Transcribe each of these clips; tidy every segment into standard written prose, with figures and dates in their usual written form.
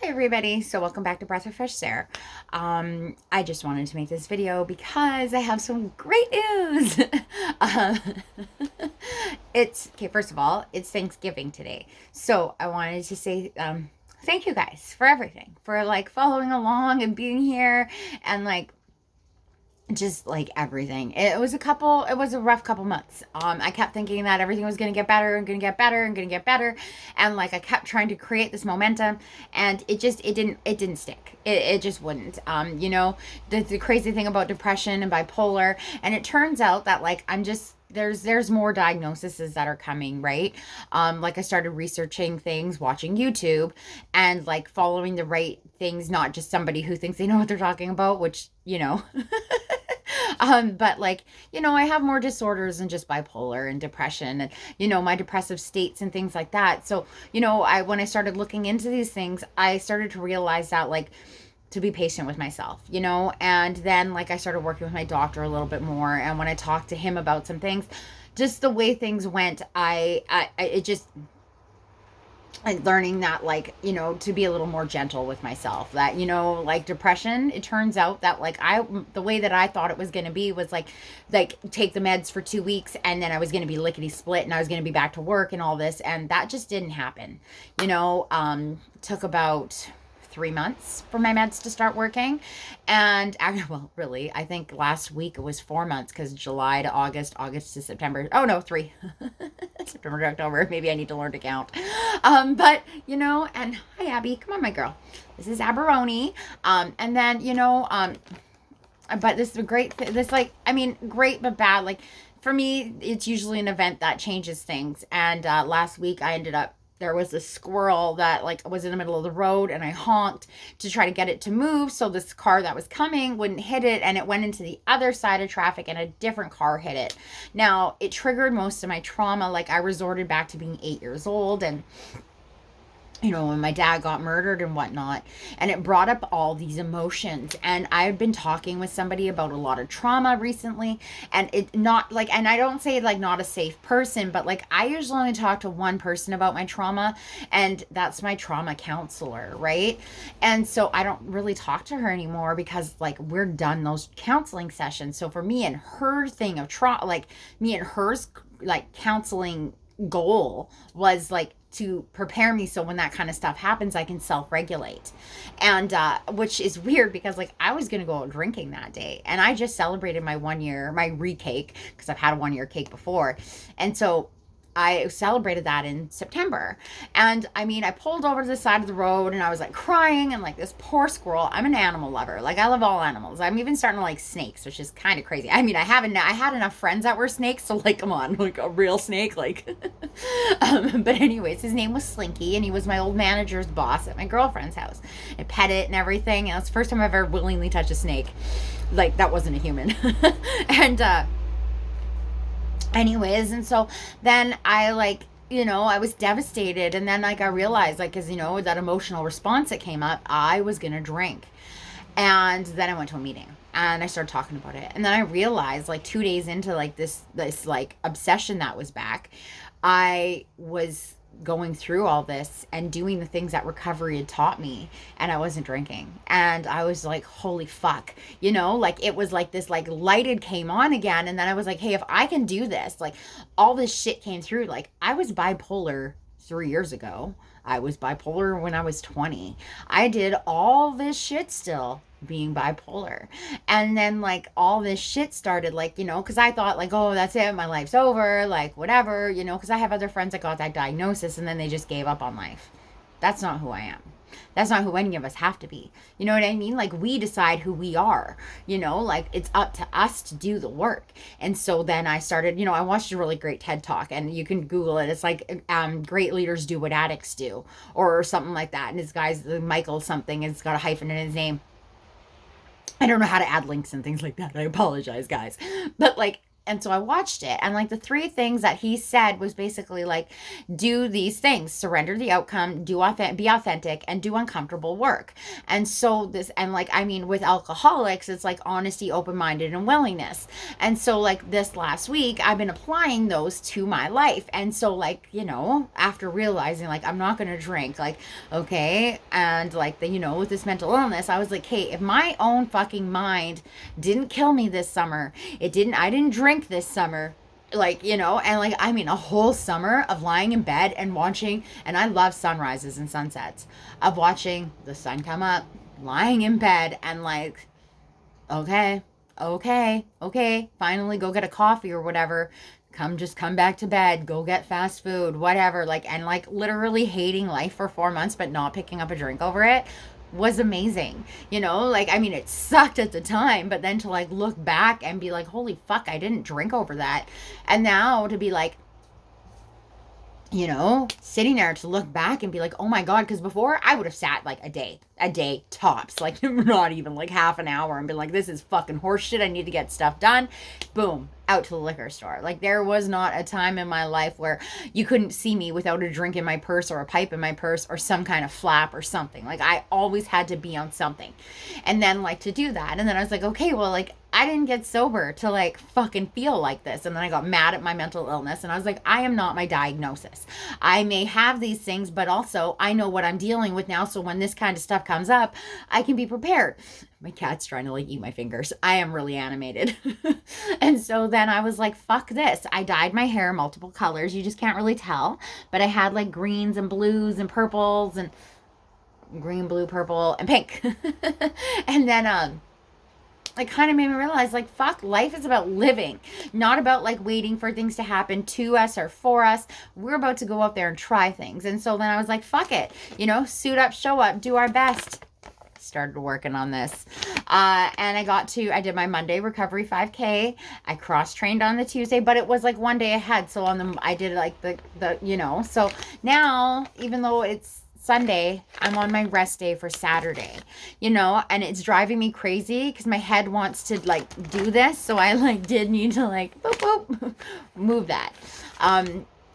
Hi everybody, so welcome back to Breath of Fresh Air. I just wanted to make this video because I have some great news. um, okay, first of all, it's Thanksgiving today. So I wanted to say thank you guys for everything, for like following along and being here and like just like everything. It was a rough couple months. I kept thinking that everything was going to get better and going to get better and going to get better. And like, I kept trying to create this momentum and it didn't stick. It just wouldn't. The crazy thing about depression and bipolar, and it turns out that like, there's more diagnoses that are coming, right? Like I started researching things, watching YouTube, and like following the right things, not just somebody who thinks they know what they're talking about, which, but like, I have more disorders than just bipolar and depression and, my depressive states and things like that. So, when I started looking into these things, I started to realize that like, to be patient with myself, and then like I started working with my doctor a little bit more. And when I talked to him about some things, just the way things went, it just, and learning that like to be a little more gentle with myself, that like depression, it turns out that like the way that I thought it was going to be was like take the meds for 2 weeks and then I was going to be lickety split and I was going to be back to work and all this, and that just didn't happen. Took about 3 months for my meds to start working. And well, really, I think last week it was 4 months, because July to August, August to September. Oh no, three. September to October. Maybe I need to learn to count. But and hi Abby, come on, my girl. This is Aberoni. And then but this is a great. This like, I mean, great but bad. Like for me, it's usually an event that changes things. And last week I ended up, there was a squirrel that like was in the middle of the road, and I honked to try to get it to move so this car that was coming wouldn't hit it, and it went into the other side of traffic and a different car hit it. Now it triggered most of my trauma. Like I resorted back to being 8 years old, and when my dad got murdered and whatnot. And it brought up all these emotions. And I've been talking with somebody about a lot of trauma recently. And it not like, and I don't say like not a safe person, but like I usually only talk to one person about my trauma, and that's my trauma counselor, right? And so I don't really talk to her anymore because like we're done those counseling sessions. So for me and her thing of trauma, like me and hers, like counseling goal was like to prepare me so when that kind of stuff happens I can self-regulate. And which is weird because like I was gonna go out drinking that day, and I just celebrated my 1 year, my re-cake, because I've had a 1 year cake before. And so I celebrated that in September. And I mean, I pulled over to the side of the road and I was like crying, and like this poor squirrel. I'm an animal lover. Like I love all animals. I'm even starting to like snakes, which is kind of crazy. I mean, I had enough friends that were snakes, so like, come on, like a real snake, like. But anyways, his name was Slinky, and he was my old manager's boss at my girlfriend's house. I pet it and everything, and it's the first time I've ever willingly touched a snake. Like that wasn't a human. And anyways, and so then I like, I was devastated. And then like I realized, like, because that emotional response that came up, I was gonna drink. And then I went to a meeting and I started talking about it. And then I realized like 2 days into like this like obsession that was back, I was going through all this and doing the things that recovery had taught me, and I wasn't drinking. And I was like, holy fuck, like it was like this like lighted came on again. And then I was like, hey, if I can do this, like all this shit came through. Like I was bipolar 3 years ago. I was bipolar when I was 20. I did all this shit still being bipolar. And then like all this shit started, like, because I thought like, oh, that's it, my life's over, like whatever, because I have other friends that got that diagnosis and then they just gave up on life. That's not who I am. That's not who any of us have to be. You know what I mean? Like we decide who we are, like it's up to us to do the work. And so then I started, I watched a really great TED talk, and you can Google it. It's like, great leaders do what addicts do, or something like that. And this guy's Michael something, it's got a hyphen in his name. I don't know how to add links and things like that. I apologize, guys. But like, And so I watched it, and like the three things that he said was basically like, do these things: surrender the outcome, be authentic, and do uncomfortable work. And so this, and like, I mean, with alcoholics, it's like honesty, open-minded, and willingness. And so like this last week, I've been applying those to my life. And so like, after realizing like I'm not going to drink, like, okay, and like with this mental illness, I was like, hey, if my own fucking mind didn't kill me this summer, I didn't drink this summer, like, and like, I mean, a whole summer of lying in bed and watching, and I love sunrises and sunsets, of watching the sun come up, lying in bed, and like, okay, finally go get a coffee or whatever, just come back to bed, go get fast food, whatever, like, and like literally hating life for 4 months but not picking up a drink over it was amazing. Like, I mean, it sucked at the time, but then to like look back and be like, holy fuck, I didn't drink over that. And now to be like, sitting there to look back and be like, oh my God, because before I would have sat like a day tops, like not even like half an hour, and been like, this is fucking horseshit, I need to get stuff done. Boom, out to the liquor store. Like, there was not a time in my life where you couldn't see me without a drink in my purse or a pipe in my purse or some kind of flap or something. Like, I always had to be on something. And then like to do that, and then I was like, okay, well, like, I didn't get sober to like fucking feel like this. And then I got mad at my mental illness, and I was like, I am not my diagnosis. I may have these things, but also I know what I'm dealing with now. So when this kind of stuff comes up, I can be prepared. My cat's trying to like eat my fingers. I am really animated. And so then I was like, fuck this. I dyed my hair multiple colors. You just can't really tell. But I had like greens and blues and purples, and green, blue, purple, and pink. And then it kind of made me realize, like, fuck, life is about living, not about like waiting for things to happen to us or for us. We're about to go out there and try things. And so then I was like, fuck it, suit up, show up, do our best. Started working on this, and I did my Monday recovery 5K. I cross-trained on the Tuesday, but it was like one day ahead, so I did like the so now, even though it's Sunday, I'm on my rest day for Saturday, and it's driving me crazy because my head wants to like do this, so I like did need to like boop, boop, move that.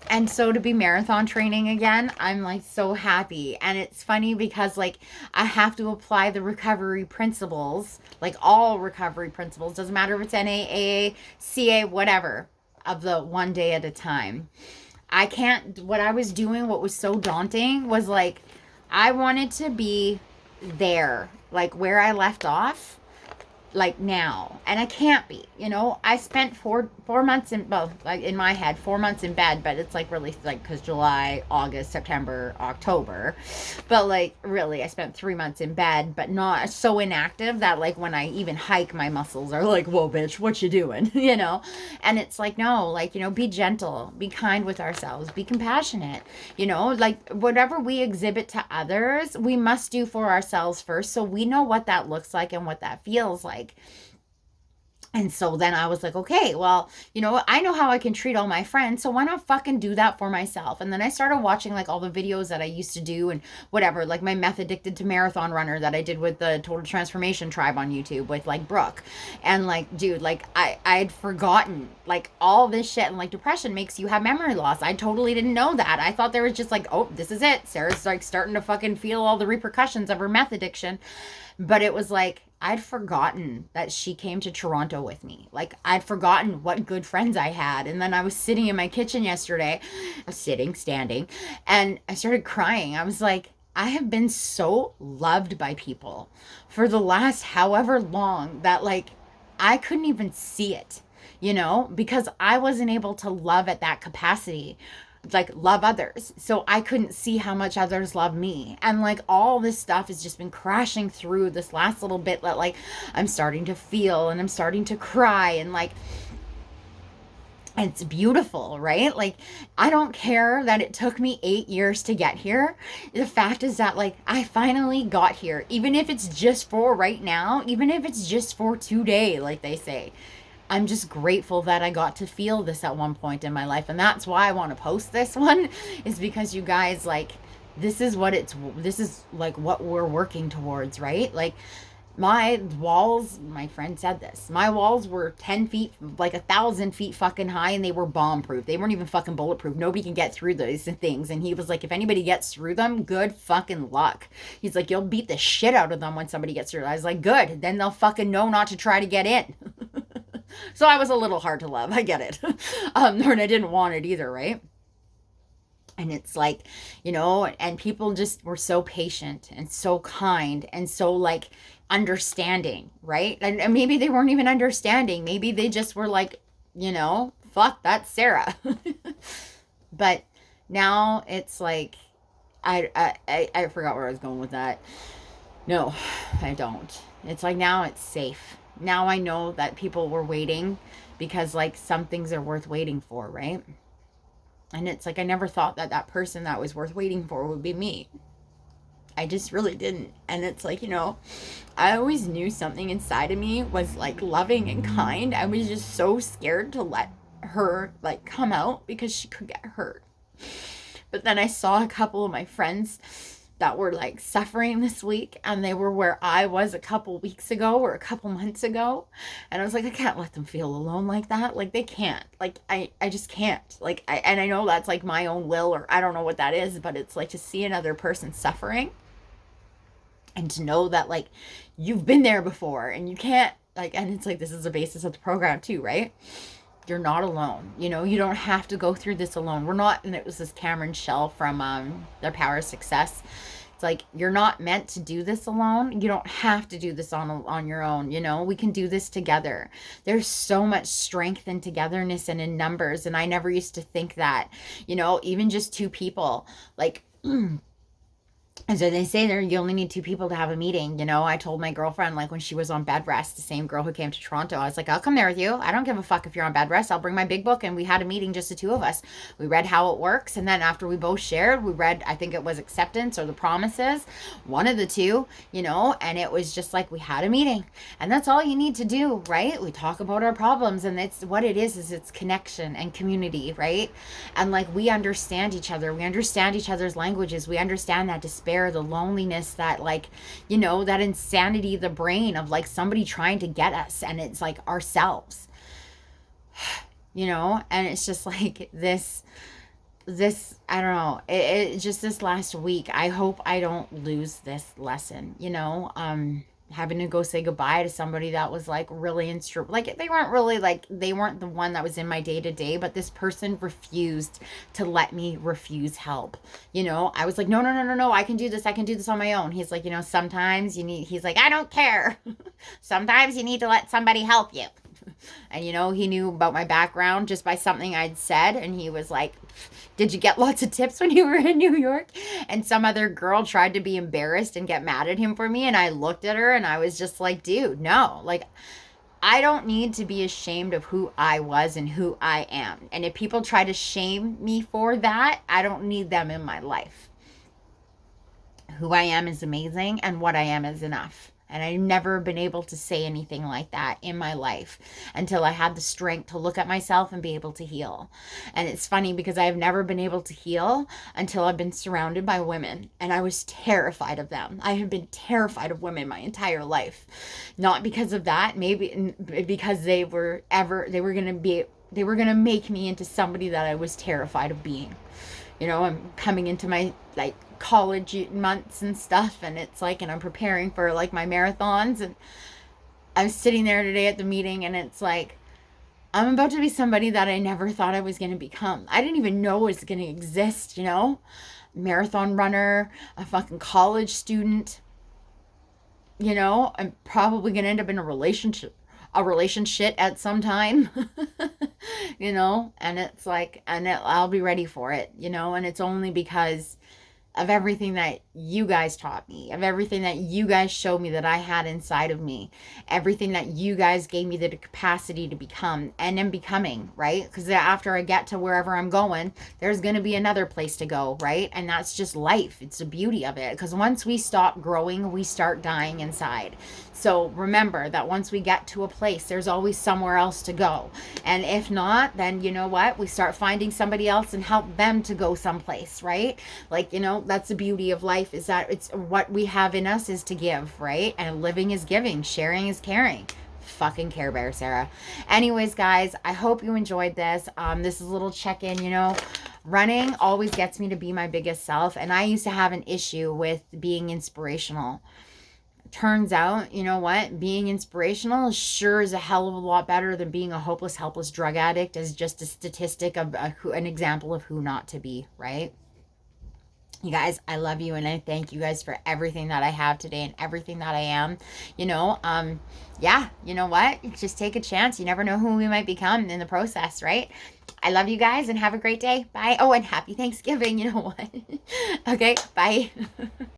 And so to be marathon training again, I'm like so happy. And it's funny because like I have to apply the recovery principles, like all recovery principles, doesn't matter if it's NA, AA, CA, whatever, of the one day at a time. What I was doing, what was so daunting was like, I wanted to be there, like where I left off, like now, and I can't be. I spent four months like in my head 4 months in bed, but it's like really like because July, August, September, October, but like really I spent 3 months in bed, but not so inactive that like when I even hike, my muscles are like, whoa bitch, what you doing? And it's like, no, like, be gentle, be kind with ourselves, be compassionate, like whatever we exhibit to others, we must do for ourselves first, so we know what that looks like and what that feels like. And so then I was like, okay, well, I know how I can treat all my friends, so why not fucking do that for myself? And then I started watching like all the videos that I used to do and whatever, like my Meth Addicted to Marathon Runner that I did with the Total Transformation Tribe on YouTube with like Brooke. And like, dude, like I had forgotten like all this shit, and like depression makes you have memory loss. I totally didn't know that. I thought there was just like, oh, this is it. Sarah's like starting to fucking feel all the repercussions of her meth addiction. But it was like, I'd forgotten that she came to Toronto with me. Like, I'd forgotten what good friends I had. And then I was sitting in my kitchen yesterday, standing, and I started crying. I was like, I have been so loved by people for the last however long that like, I couldn't even see it, because I wasn't able to love at that capacity, like love others. So I couldn't see how much others love me. And like all this stuff has just been crashing through this last little bit that like I'm starting to feel, and I'm starting to cry, and like it's beautiful, right? Like, I don't care that it took me 8 years to get here. The fact is that like I finally got here, even if it's just for right now, even if it's just for today, like they say. I'm just grateful that I got to feel this at one point in my life. And that's why I want to post this one, is because you guys, like, this is like what we're working towards, right? Like, My walls, my friend said this, my walls were 10 feet, like 1,000 feet fucking high, and they were bomb proof. They weren't even fucking bulletproof. Nobody can get through those things. And he was like, if anybody gets through them, good fucking luck. He's like, you'll beat the shit out of them when somebody gets through. I was like, good. Then they'll fucking know not to try to get in. So I was a little hard to love. I get it. And I didn't want it either, right? And it's like, and people just were so patient and so kind and so like understanding, right? And maybe they weren't even understanding. Maybe they just were like, fuck, that's Sarah. But now it's like, I forgot where I was going with that. No, I don't. It's like now it's safe. Now I know that people were waiting because like some things are worth waiting for, right? And it's like I never thought that that person that was worth waiting for would be me. I just really didn't. And it's like, I always knew something inside of me was like loving and kind. I was just so scared to let her like come out because she could get hurt. But then I saw a couple of my friends that were like suffering this week, and they were where I was a couple weeks ago or a couple months ago. And I was like, I can't let them feel alone like that. Like they can't. Like I just can't. Like and I know that's like my own will, or I don't know what that is, but it's like to see another person suffering and to know that like you've been there before and you can't like, and it's like this is the basis of the program too, right? You're not alone. You don't have to go through this alone. We're not, and it was this Cameron Shell from The Power of Success. It's like you're not meant to do this alone. You don't have to do this on your own. We can do this together. There's so much strength in togetherness and in numbers, and I never used to think that. Even just two people, like and so they say there you only need two people to have a meeting. I told my girlfriend, like when she was on bed rest, the same girl who came to Toronto, I was like, I'll come there with you. I don't give a fuck if you're on bed rest. I'll bring my big book. And we had a meeting, just the two of us. We read how it works. And then after we both shared, we read, I think it was Acceptance or The Promises, one of the two, and it was just like we had a meeting. And that's all you need to do, right? We talk about our problems, and it's what it is it's connection and community, right? And like we understand each other. We understand each other's languages. We understand that despair, the loneliness, that like that insanity, the brain of like somebody trying to get us, and it's like ourselves, and it's just like this I don't know, it just this last week, I hope I don't lose this lesson, having to go say goodbye to somebody that was like really like they weren't really like they weren't the one that was in my day to day, but this person refused to let me refuse help. I was like, no, I can do this on my own. He's like, sometimes he's like, I don't care. Sometimes you need to let somebody help you. And he knew about my background just by something I'd said, and he was like, did you get lots of tips when you were in New York? And some other girl tried to be embarrassed and get mad at him for me, and I looked at her and I was just like, dude, no. Like, I don't need to be ashamed of who I was and who I am. And if people try to shame me for that, I don't need them in my life. Who I am is amazing, and what I am is enough. And I've never been able to say anything like that in my life until I had the strength to look at myself and be able to heal. And it's funny because I've never been able to heal until I've been surrounded by women. And I was terrified of them. I have been terrified of women my entire life. Not because of that, maybe because they were going to make me into somebody that I was terrified of being. I'm coming into my like college months and stuff, and it's like, and I'm preparing for like my marathons, and I'm sitting there today at the meeting, and it's like I'm about to be somebody that I never thought I was going to become. I didn't even know it was going to exist, marathon runner, a fucking college student, I'm probably going to end up in a relationship at some time. And it's like, and I'll be ready for it, and it's only because of everything that you guys taught me, of everything that you guys showed me that I had inside of me, everything that you guys gave me the capacity to become and am becoming, right? Because after I get to wherever I'm going, there's going to be another place to go, right? And that's just life. It's the beauty of it. Because once we stop growing, we start dying inside. So remember that once we get to a place, there's always somewhere else to go. And if not, then you know what? We start finding somebody else and help them to go someplace, right? Like, that's the beauty of life, is that it's what we have in us is to give, right? And living is giving, sharing is caring. Fucking Care Bear, Sarah. Anyways, guys, I hope you enjoyed this. This is a little check-in, you know. Running always gets me to be my biggest self, and I used to have an issue with being inspirational. Turns out, you know what? Being inspirational sure is a hell of a lot better than being a hopeless, helpless drug addict, as just a statistic of an example of who not to be, right? You guys, I love you, and I thank you guys for everything that I have today and everything that I am. You know, yeah, you know what? Just take a chance. You never know who we might become in the process, right? I love you guys, and have a great day. Bye. Oh, and happy Thanksgiving. You know what? Okay, bye.